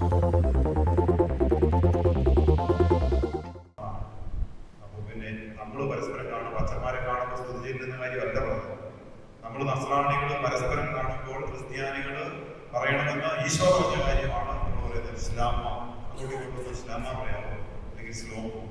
പിന്നെ നമ്മൾ പരസ്പരം കാണുമ്പോൾ അച്ഛന്മാരെ കാണുമ്പോൾ സ്തുതി ചെയ്യുന്ന കാര്യമല്ല പറഞ്ഞത്. നമ്മൾ നസ്രാണികൾ പരസ്പരം കാണുമ്പോൾ ക്രിസ്ത്യാനികൾ പറയണമെന്ന് ഈശോ പറഞ്ഞ കാര്യമാണ് നമ്മൾ പറയുന്നത്. ഇസ്ലാമ അങ്ങോട്ട് കൊണ്ടുവന്ന് ഇസ്ലാമ പറയാമോ, അല്ലെങ്കിൽ സ്ലോമോ?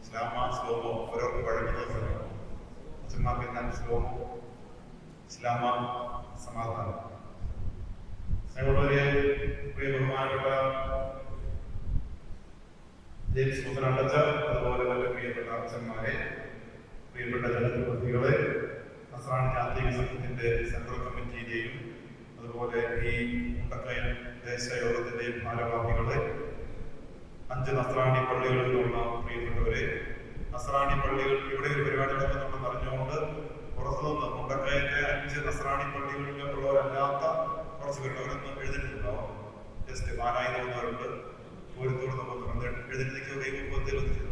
ഇസ്ലാമ സ്ലോമോ ഓരോർക്ക് വഴങ്ങുന്നത് പറയാമോ? അച്ഛന്മാർക്ക് എന്നാൽ സ്ലോമോ, ഇസ്ലാമ സമാധാനം. ഞങ്ങളുടെ പ്രിയ ബഹുമാനപ്പെട്ട ജെയിംസ് മുതലാണ്ടച്ച, അതുപോലെ മറ്റു പ്രിയപ്പെട്ട അച്ഛന്മാരെ, പ്രിയപ്പെട്ട ജനപ്രതിനിധികളെ, നസ്രാണി ജാതീയ സംഘത്തിന്റെ സെൻട്രൽ കമ്മിറ്റിയിലെയും അതുപോലെ ഈ മുണ്ടക്കയം ദേശയോഗത്തിന്റെയും ഭാരവാഹികളെ, 5 നസ്രാണി പള്ളികളിലുള്ള പ്രിയപ്പെട്ടവരെ, നസ്രാണി പള്ളികൾ ഇവിടെ ഒരു പരിപാടി നടക്കുന്നുണ്ടെന്ന് അറിഞ്ഞുകൊണ്ട് പുറത്തുനിന്ന് മുണ്ടക്കയത്തെ 5 നസ്രാണി പള്ളികളിലുള്ളവരല്ലാത്ത കുറച്ച് പേരുള്ളവരൊന്നും എഴുതിയിട്ടുണ്ടാവും. ജസ്റ്റ് മാനായി തോന്നുന്നവരുണ്ട്, ദൂരത്തോട് നമുക്ക് എഴുതിരിക്കുക ദൈവത്തിൽ ഒന്ന് ചെയ്തു.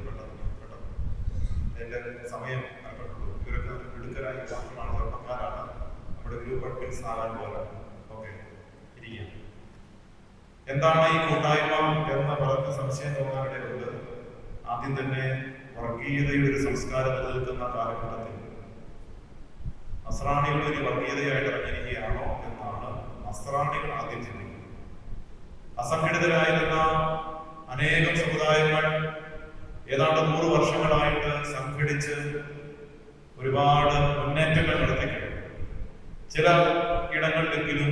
പെട്ടെന്ന് എന്റെ സമയം കണക്കെട്ടുള്ളൂ. ഇവരൊക്കെ മിടുക്കരായി മാത്രമാണ്, ചെറുപ്പക്കാരാണ്, നമ്മുടെ ഗ്രൂപ്പ് അഡ്മിൻസ് ആകാൻ പോലെ. ഓക്കെ, ഇരിക്കുക. എന്താണ് ഈ കൂട്ടായ്മ എന്ന് പറഞ്ഞ് സംശയം തോന്നാനിടയുണ്ട്. ആദ്യം തന്നെ വർഗീയതയുടെ ഒരു സംസ്കാരം നിലനിൽക്കുന്ന കാലഘട്ടത്തിൽ നസ്രാണികൾ ഒരു വർഗീയതയായിട്ട് ഇറങ്ങിയിരിക്കുകയാണോ എന്നാണ് നസ്രാണികൾ ആദ്യം ചിന്തിക്കുന്നത്. അസംഘടിതരായിരുന്ന അനേകം സമുദായങ്ങൾ ഏതാണ്ട് 100 വർഷങ്ങളായിട്ട് സംഘടിച്ച് ഒരുപാട് മുന്നേറ്റങ്ങൾ നടത്തിക്കഴിഞ്ഞു. ചില ഇടങ്ങളിലെങ്കിലും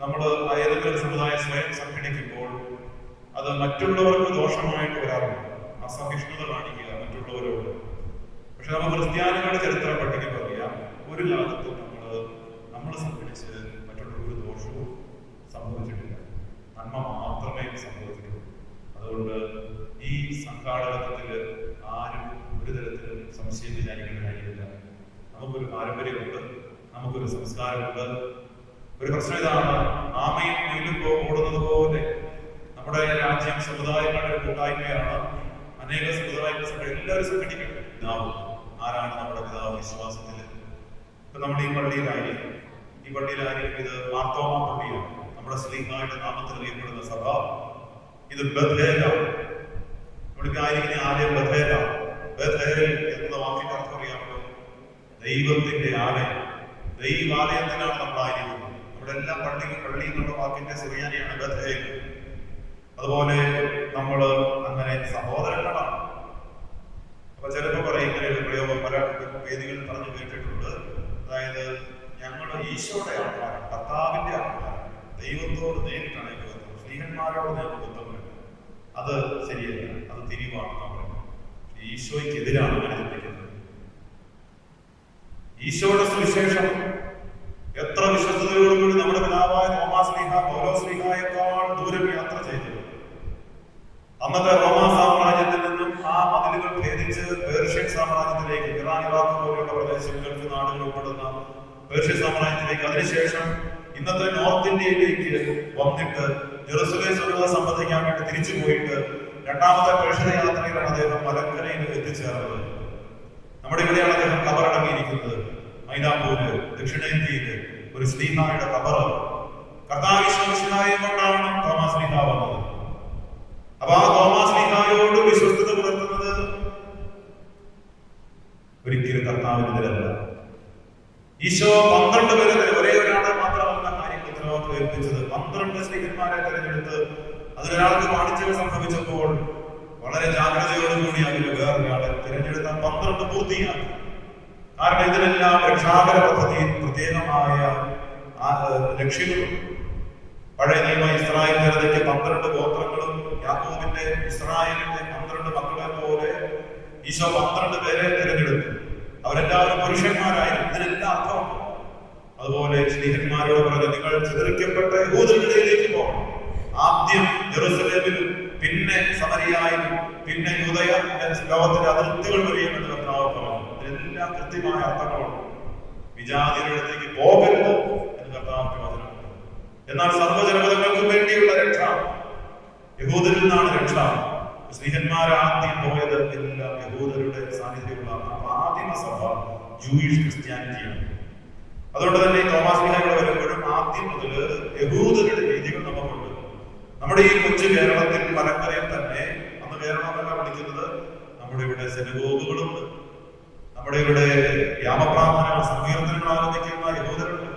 നമ്മൾ ഏതെങ്കിലും സമുദായം സ്വയം സംഘടിക്കുമ്പോൾ അത് മറ്റുള്ളവർക്ക് ദോഷമായിട്ട് വരാറുണ്ട്. അസഹിഷ്ണുത കാണിക്കുക മറ്റുള്ളവരോട്. പക്ഷെ നമുക്ക് ക്രിസ്ത്യാനികളുടെ ചരിത്രം പഠിക്കുമ്പോൾ അറിയാം, ഒരു കാലത്തും നമ്മൾ സംഘടിച്ച് മറ്റുള്ളവർക്ക് ദോഷവും സംഭവിച്ചിട്ടില്ല, നന്മ മാത്രമേ സംഭവിച്ചിട്ടുള്ളൂ. അതുകൊണ്ട് ഈ സംഘാടകത്തിൽ ആരും ഒരു തരത്തിലും സംശയം വിചാരിക്കേണ്ട കാര്യമില്ല. നമുക്കൊരു പാരമ്പര്യമുണ്ട്, നമുക്കൊരു സംസ്കാരമുണ്ട്. ഒരു പ്രശ്നം ഇതാണ്, ആമയും മുയിലും ഓടുന്നത് പോലെ നമ്മുടെ രാജ്യം സമുദായങ്ങളുടെ കൂട്ടായ്മയാണ്. അനേക സമുദായങ്ങൾ എല്ലാവരും സംഘടിക്കട്ടെ. പിതാവ് ആരാണ്? നമ്മുടെ പിതാവ് വിശ്വാസത്തിൽ. ഇപ്പൊ നമ്മുടെ ഈ പള്ളിയിലായിരിക്കും ഇത് മാർത്തോമ പള്ളിയാണ്, നമ്മുടെ ശ്ലീഹായുടെ നാമത്തിൽ അറിയപ്പെടുന്ന സഭ. ഇത് ബഥേലാണ്. നമ്മളിപ്പോ ആയിരിക്കുന്ന ആലയം ബഥേലാണ്. ബഥേൽ എന്ന വാക്കിന്റെ അർത്ഥം അറിയാമല്ലോ, ദൈവത്തിന്റെ ആലയം. ദൈവാലയത്തിലാണ് നമ്മളായിരിക്കുന്നത്. നമ്മുടെ എല്ലാ പള്ളി എന്നുള്ള വാക്കിന്റെ സിറിയാനിയാണ് ബഥേൽ. അതുപോലെ നമ്മൾ അങ്ങനെ സഹോദരങ്ങളാണ്. അപ്പൊ ചിലപ്പോ പറയും, ഇങ്ങനെ ഒരു പ്രയോഗം പല വേദികളിൽ പറഞ്ഞു കേട്ടിട്ടുണ്ട്. അതായത് ഞങ്ങൾ ഈശോയുടെ ആൾക്കാരാണ്, കർത്താവിന്റെ ആൾക്കാരാണ്, ദൈവത്തോട് നേരിട്ടാണ് എനിക്ക് ബന്ധം, സ്ത്രീഹന്മാരോട് ഞങ്ങൾക്ക് ബന്ധമില്ല. അത് ശരിയല്ല, അത് തിരിവാണ്. നമ്മൾ ഈശോയ്ക്കെതിരാണ് അങ്ങനെ ചിന്തിക്കുന്നത്. ഈശോയുടെ സുവിശേഷം എത്ര വിശ്വസ്തയോടുകൂടി നമ്മുടെ പിതാവായ തോമാശ്ലീഹ പൗലോശ്ലീഹായേക്കാൾ ദൂരം യാത്ര ചെയ്തു. അന്നത്തെ റോമാ സാമ്രാജ്യത്തിൽ നിന്നും ആ മതിലുകൾ ഭേദിച്ച് പേർഷ്യൻ സാമ്രാജ്യത്തിലേക്ക്, ഇറാൻ ഇറാഖ് പോലെയുള്ള പ്രദേശം, ഗൾഫ് നാടുകൾ ഉൾപ്പെടുന്ന പേർഷ്യൻ സാമ്രാജ്യത്തിലേക്ക്, അതിനുശേഷം ഇന്നത്തെ നോർത്ത് ഇന്ത്യയിലേക്ക് വന്നിട്ട് ജെറുസലേം സ്വരൂപം സംബന്ധിക്കാൻ വേണ്ടി തിരിച്ചു പോയിട്ട് 2ാമത്തെ പേർഷ്യൻ യാത്രയിലാണ് അദ്ദേഹം മലക്കരയിൽ എത്തിച്ചേർന്നത്. നമ്മുടെ ഇവിടെയാണ് അദ്ദേഹം ഖബറടങ്ങിയിരിക്കുന്നത്. മൈനാപ്പൂര്, ദക്ഷിണേന്ത്യയില് ഒരു ശ്ലീഹായുടെ ഖബർ. കർത്താവിശ്വാസിയായും കൊണ്ടാണ് തോമാശ്ലീഹ വന്നത്. അപ്പൊ ആ തോമാശ്ലീഹായോട് വിശ്വസ്തത പുലർത്തുന്നത് ഒരിക്കലും കർത്താവിനെതിരല്ല. ഈശോ 12 പേരെ, ഒരേ ഒരാളെ മാത്രമല്ല കാര്യങ്ങൾ ഉത്തരവാദിത്വം ഏൽപ്പിച്ചത്. 12 ശ്ലീഹന്മാരെ തിരഞ്ഞെടുത്ത് അതിലൊരാൾക്ക് പാണിച്ചകൾ സംഭവിച്ചപ്പോൾ വളരെ ജാഗ്രതയോടുകൂടി അതിൽ വേറൊരാളെ തിരഞ്ഞെടുത്ത 12 പൂർത്തിയാക്കി. കാരണം ഇതിനെല്ലാം രക്ഷാകര പദ്ധതിയിൽ പ്രത്യേകമായ ലക്ഷ്യങ്ങളുണ്ട്. പഴയ നിയമ ഇസ്രായേൽ ജനതയ്ക്ക് 12 ഗോത്രങ്ങളും യാക്കോബിന്റെ ഇസ്രായേലിന്റെ 12 മക്കളെ പോലെ ഈശോ 12 പേരെ തിരഞ്ഞെടുത്തു. അവരെല്ലാവരും പുരുഷന്മാരായിരുന്നു. ഇതിനെല്ലാം അർത്ഥമുണ്ട്. അതുപോലെ ശ്ലീഹന്മാരോട് പറഞ്ഞ, നിങ്ങൾ ചിതറിക്കപ്പെട്ട യഹൂദർക്കിടയിലേക്ക് പോകണം. ആദ്യം ജെറുസലേമിലും പിന്നെ സമരിയായാലും പിന്നെ യൂദയ ലോകത്തിന്റെ അതിർത്തികൾ വരെയുമെന്ന് കർത്താവ് പറഞ്ഞു. ഇതിനെല്ലാം കൃത്യമായ അർത്ഥങ്ങളുണ്ട്. വിജാതിയുടെ അടുത്തേക്ക് പോകരുത് എന്ന് കർത്താവിന്റെ വചനമുണ്ട്. എന്നാൽ സർവ്വജനപദങ്ങൾക്കും വേണ്ടിയുള്ള രക്ഷ, യഹൂദരിൽ നിന്നാണ് രക്ഷ. ശ്രീഹന്മാരാദ്യം പോയത് എല്ലാം യഹൂദരുടെ സാന്നിധ്യമുള്ള ആദിമ സഭ ജൂയിഷ് ക്രിസ്ത്യാനിറ്റിയാണ്. അതുകൊണ്ട് തന്നെ തോമാശ്ലീഹ വരുമ്പോഴും ആദ്യം മുതൽ യഹൂദരുടെ രീതികൾ നമുക്കുണ്ട്. നമ്മുടെ ഈ കൊച്ചു കേരളത്തിൽ മലക്കരയിൽ തന്നെ, അന്ന് കേരളം എന്നല്ല വിളിക്കുന്നത്, നമ്മുടെ ഇവിടെ സിനഗോഗുകളുണ്ട്, നമ്മുടെ ഇവിടെ യാമപ്രാർത്ഥനകൾ സങ്കീർത്തനങ്ങൾ ആരംഭിക്കുന്ന യഹൂദരുണ്ട്,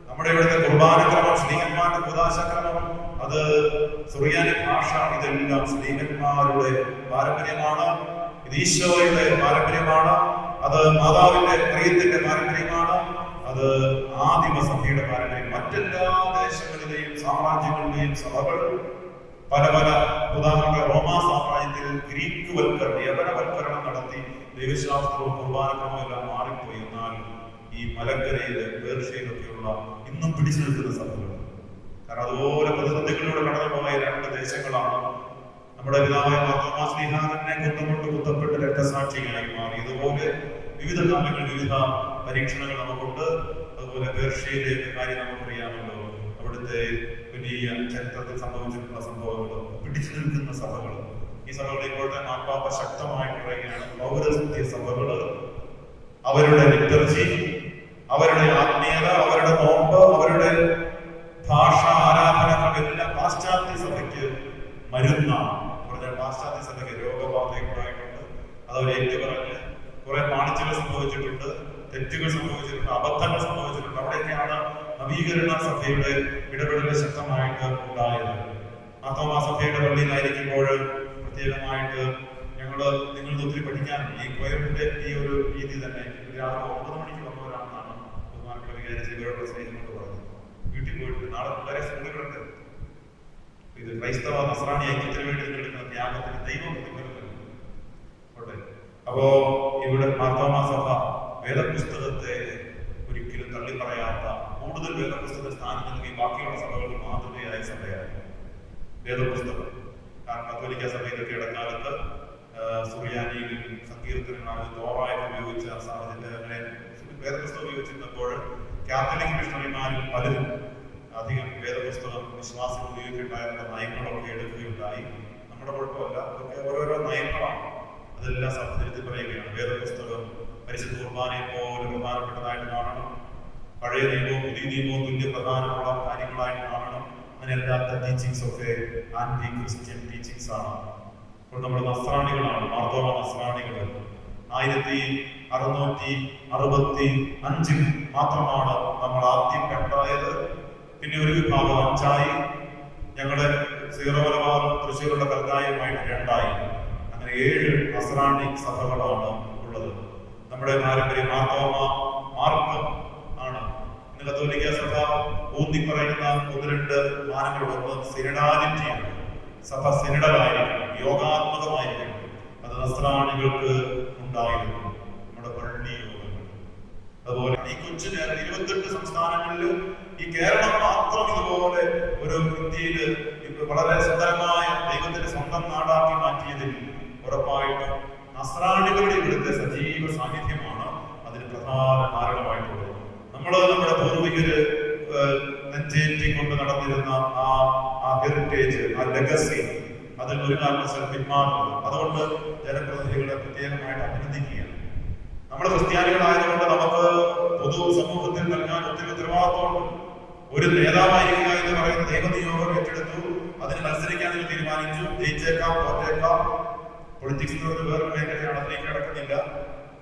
നമ്മുടെ ഇവിടുത്തെ കുർബാനക്രമം, സ്ലീഹന്മാരുടെ കൂദാശക്രമം, അത് സുറിയാനി ഭാഷ, ഇതെല്ലാം സ്ലീഹന്മാരുടെ പാരമ്പര്യമാണ്. ഇത് ഈശോയുടെ പാരമ്പര്യമാണ്. അത് മാതാവിന്റെ പ്രിയത്തിന്റെ പാരമ്പര്യമാണ്. അത് ആദിമസഭയുടെ പാരമ്പര്യം. മറ്റെല്ലാ ദേശങ്ങളിലെയും സാമ്രാജ്യങ്ങളിലെയും സഭകൾ പല പല ഉദാഹരണങ്ങൾ, റോമാ സാമ്രാജ്യത്തിൽ ഗ്രീക്ക് വൽക്കരണം, യവനവൽക്കരണം നടത്തി ദൈവശാസ്ത്രവും കുർബാനക്രമവും എല്ലാം മാറിപ്പോയി. എന്നാൽ ഈ മലങ്കരയില് പേർഷ്യയിലൊക്കെയുള്ള ഇന്നും പിടിച്ചു നിൽക്കുന്ന സഭകൾ, കാരണം അതുപോലെ പ്രതിസന്ധികളിലൂടെ കടന്നുപോയ രണ്ട് ദേശങ്ങളാണ്. നമ്മുടെ പിതാവായ മാർത്തോമാ ശ്ലീഹാ തന്നെ കുത്തം കൊണ്ട് കുത്തപ്പെട്ട് രക്തസാക്ഷിയായി മാറി. ഇതുപോലെ വിവിധ കാലങ്ങളിൽ വിവിധ പരീക്ഷണങ്ങൾ നമുക്കുണ്ട്. അതുപോലെ പേർഷ്യയിലെ കാര്യം നമുക്കറിയാമല്ലോ, അവിടുത്തെ വലിയ ചരിത്രത്തിൽ സംഭവിച്ചിട്ടുള്ള സംഭവങ്ങൾ, പിടിച്ചു നിൽക്കുന്ന സഭകൾ. ഈ സഭകൾ ഇപ്പോഴത്തെ മാർപ്പാപ്പ ശക്തമായി പറയുകയാണ്. പൗരസ്ത്യ സഭകള്, അവരുടെ ലിറ്റർജി, അവരുടെ ആത്മീയത, അവരുടെ നോമ്പ്, അവരുടെ ഭാഷ, ആരാധനകളെല്ലാം പാശ്ചാത്യ സഭയ്ക്ക് മരുന്നാണ്. അവരുടെ പാശ്ചാത്യ സഭയ്ക്ക് രോഗബാധ ഉണ്ടായിട്ടുണ്ട്. അതവർ ഏറ്റുപറഞ്ഞ് കുറെ പാണിച്ചുകൾ സംഭവിച്ചിട്ടുണ്ട്, തെറ്റുകൾ സംഭവിച്ചിട്ടുണ്ട്, അബദ്ധങ്ങൾ സംഭവിച്ചിട്ടുണ്ട്. അവിടെയൊക്കെയാണ് നവീകരണ സഭയുടെ ഇടപെടൽ ശക്തമായിട്ട് ഉണ്ടായത്. മാർത്തോമാ സഭയുടെ പള്ളിയിലായിരിക്കുമ്പോൾ പ്രത്യേകമായിട്ട് നിങ്ങൾ ഒത്തിരി പഠിക്കാനുണ്ട്. ഈ ക്വയറിന്റെ ഈ ഒരു രീതി തന്നെ രാവിലെ 9 മണിക്ക് വന്നവരാണെന്നാണ് ബഹുമാനപ്പെട്ട വികാരി ചെയ്തവരുടെ സ്നേഹം കൊണ്ട് പറഞ്ഞത്. വീട്ടിൽ പോയിട്ട് നാളെ വളരെ സ്കൂളുകളുണ്ട്. ഇത് ക്രൈസ്തവ നസ്രാണി ഐക്യത്തിന് വേണ്ടി എടുക്കുന്ന ത്യാഗത്തിന് ദൈവം പ്രതിഫലം. അപ്പോ ഇവിടെ മാർത്തോമാ സഭ വേദപുസ്തകത്തെ ഒരിക്കലും തള്ളി പറയാത്ത, കൂടുതൽ വേദപുസ്തക സ്ഥാനം നൽകി ബാക്കിയുള്ള സഭകൾക്ക് മാതൃകയായ സഭയാണ് വേദപുസ്തകം. കാരണം കത്തോലിക്ക സഭയിലൊക്കെ ഇടക്കാലത്ത് സുറിയാനിയിൽ സങ്കീർത്തനങ്ങൾ തോറായിട്ട് ഉപയോഗിച്ച സാഹചര്യം, അങ്ങനെ വേദപുസ്തകം ഉപയോഗിച്ചിരുന്നപ്പോൾ കാത്തലിക് മിഷണറിമാരിൽ പലരും അധികം വേദപുസ്തകം വിശ്വാസം ഉപയോഗിക്കുന്നുണ്ടായിരുന്ന നയങ്ങളൊക്കെ എടുക്കുകയുണ്ടായി. നമ്മുടെ കുഴപ്പമല്ല, അതൊക്കെ ഓരോരോ നയങ്ങളാണ്. അതെല്ലാം സാഹചര്യത്തിൽ പറയുകയാണ്. വേദപുസ്തകം പരിശുദ്ധ കുർബാനയെ പോലെ പ്രധാനപ്പെട്ടതായിട്ട് കാണണം. പഴയ നിയമവും പുതിയ നിയമവും തുല്യ പ്രധാനമുള്ള കാര്യങ്ങളായിട്ട് കാണണം. അങ്ങനെയല്ലാത്ത ടീച്ചിങ്സ് ഒക്കെ ആന്റി ക്രിസ്ത്യൻ ടീച്ചിങ്സ് ആണ്. ഇപ്പോൾ നമ്മൾ നസ്രാണികളാണ്, മാർത്തോമ നസ്രാണികൾ. 1665 മാത്രമാണ് നമ്മൾ ആദ്യം കണ്ടായത്. പിന്നെ ഒരു വിഭാഗം 5ആയി. ഞങ്ങളുടെ സീറോ മലബാറും തൃശ്ശൂരുള്ള കൽക്കായുമായിട്ട് 2ആയി. അങ്ങനെ 7 നസ്രാണി സഭകളാണ് ഉള്ളത്. നമ്മുടെ പാരമ്പര്യം മാർത്തോമ മാർക്കം ആണ്. ഇന്ന് കത്തോലിക്ക സഭ ഊന്നി പറയുന്ന 1-2 മാനങ്ങളുണ്ട്. സിനഡാലിറ്റിയാണ്. സഭ സിനഡലായിരിക്കണം, യോഗാത്മകമായിരിക്കണം. അത് നസ്രാണികൾക്ക് ഉണ്ടായിരുന്നു, നമ്മുടെ പള്ളി യോഗങ്ങൾ. അതുപോലെ ഈ കൊച്ചു കേരളം 28 സംസ്ഥാനങ്ങളിൽ ഈ കേരളം മാത്രം ഇതുപോലെ ഒരു ഇന്ത്യയില് വളരെ സുന്ദരമായ ദൈവത്തിന്റെ സ്വന്തം നാടാക്കി മാറ്റിയതിൽ ഉറപ്പായിട്ടും നസ്രാണികളുടെ ഇവിടുത്തെ സജീവ സാന്നിധ്യമാണ് അതിന് പ്രധാന കാരണമായിട്ടുള്ളത്. നമ്മുടെ പൂർവികര് നെഞ്ചേറ്റിക്കൊണ്ട് നടന്നിരുന്ന ആ ഹെറിറ്റേജ്, ആ ലെഗസി, അതിൽ ഒരു കാരണവശാലും പിന്മാറുന്നത്. അതുകൊണ്ട് ജനപ്രതിനിധികളെ പ്രത്യേകമായിട്ട് അഭിനന്ദിക്കുകയാണ്. നമ്മൾ ക്രിസ്ത്യാനികളായതുകൊണ്ട് നമുക്ക് പൊതു സമൂഹത്തിൽ നൽകാൻ ഒത്തിരി ഉത്തരവാദിത്വമുണ്ട്. ഒരു നേതാവായിരിക്കുക എന്ന് പറയുന്ന ദൈവനിയോഗം ഏറ്റെടുത്തു. അതിന് മത്സരിക്കാൻ തീരുമാനിച്ചു. ജയിച്ചേക്കാം, തോറ്റേക്കാം. പൊളിറ്റിക്സ് എന്ന് പറയുന്നത് വേറൊരു മേഖലയാണ്, അതിലേക്ക് കിടക്കുന്നില്ല.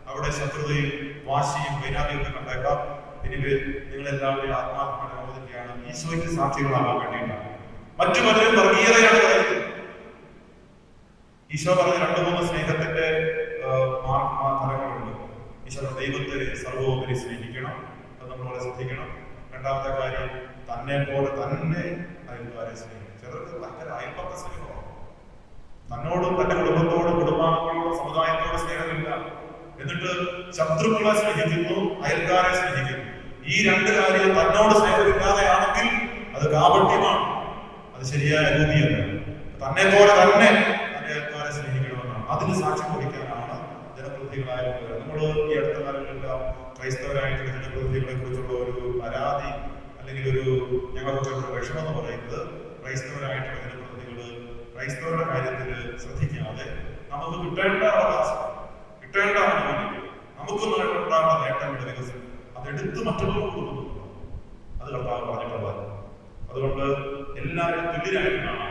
അവിടെ ശത്രുതയും വാശിയും വൈരാഗ്യവും ഒക്കെ കണ്ടേക്കാം. എനിക്ക് നിങ്ങളെല്ലാവരെയും ആത്മാർത്ഥമായി അനുവദിക്കുകയാണ്. ഈശോയ്ക്ക് സാക്ഷികളാകാൻ വേണ്ടിയിട്ടാണ്. മറ്റു പലരും വർഗീയതയാണ് പറയുന്നത്. ഈശോ പറഞ്ഞ 2-3 സ്നേഹത്തിന്റെ തലങ്ങളുണ്ട്. ഈശോ ദൈവത്തെ സർവോപരി സ്നേഹിക്കണം, അത് നമ്മൾ വളരെ ശ്രദ്ധിക്കണം. രണ്ടാമത്തെ കാര്യം, തന്നെ പോലെ തന്നെ അയൽക്കാരെ സ്നേഹിക്കണം. ചിലർക്ക് ഭയങ്കര അയൽപക്ക സ്നേഹമാണ്. തന്നോടും തന്റെ കുടുംബത്തോടും കുടുംബാംഗങ്ങളോടും സമുദായത്തോടും സ്നേഹമില്ല. എന്നിട്ട് ശത്രുക്കളെ സ്നേഹിക്കുന്നു, അയൽക്കാരെ സ്നേഹിക്കുന്നു. ഈ 2 കാര്യം തന്നോട് സ്നേഹമില്ലാതെയാണെങ്കിൽ അത് കാപട്യമാണ്, അത് ശരിയായ രീതിയല്ല. തന്നെ പോലെ തന്നെ തന്റെ അയൽക്കാരെ സ്നേഹിക്കണമെന്നാണ്. അതിന് സാക്ഷ്യം വഹിക്കാനാണ് ജനപ്രതിനിധികളായിട്ടുള്ളത്. നമ്മൾ ഈ അടുത്ത കാലങ്ങളിലെല്ലാം ക്രൈസ്തവരായിട്ടുള്ള ജനപ്രതിനിധികളെ കുറിച്ചുള്ള ഒരു പരാതി അല്ലെങ്കിൽ ഒരു ഞങ്ങൾക്ക് വിഷമം എന്ന് പറയുന്നത്, ക്രൈസ്തവരായിട്ടുള്ള ജനപ്രതിനിധികൾ ക്രൈസ്തവരുടെ കാര്യത്തിൽ ശ്രദ്ധിക്കാതെ നമുക്ക് കിട്ടേണ്ട അവകാശം, കിട്ടേണ്ട ആനുകൂല്യം, നമുക്കുണ്ടാകുന്ന നേട്ടങ്ങളുടെ വികസനം അതെടുത്ത് മറ്റുള്ളവർക്ക് കൊടുക്കുന്നു. അത് കർത്താവ് പറഞ്ഞിട്ടുള്ളത്. അതുകൊണ്ട് എല്ലാവരും തുല്യരായിട്ട് കാണാം.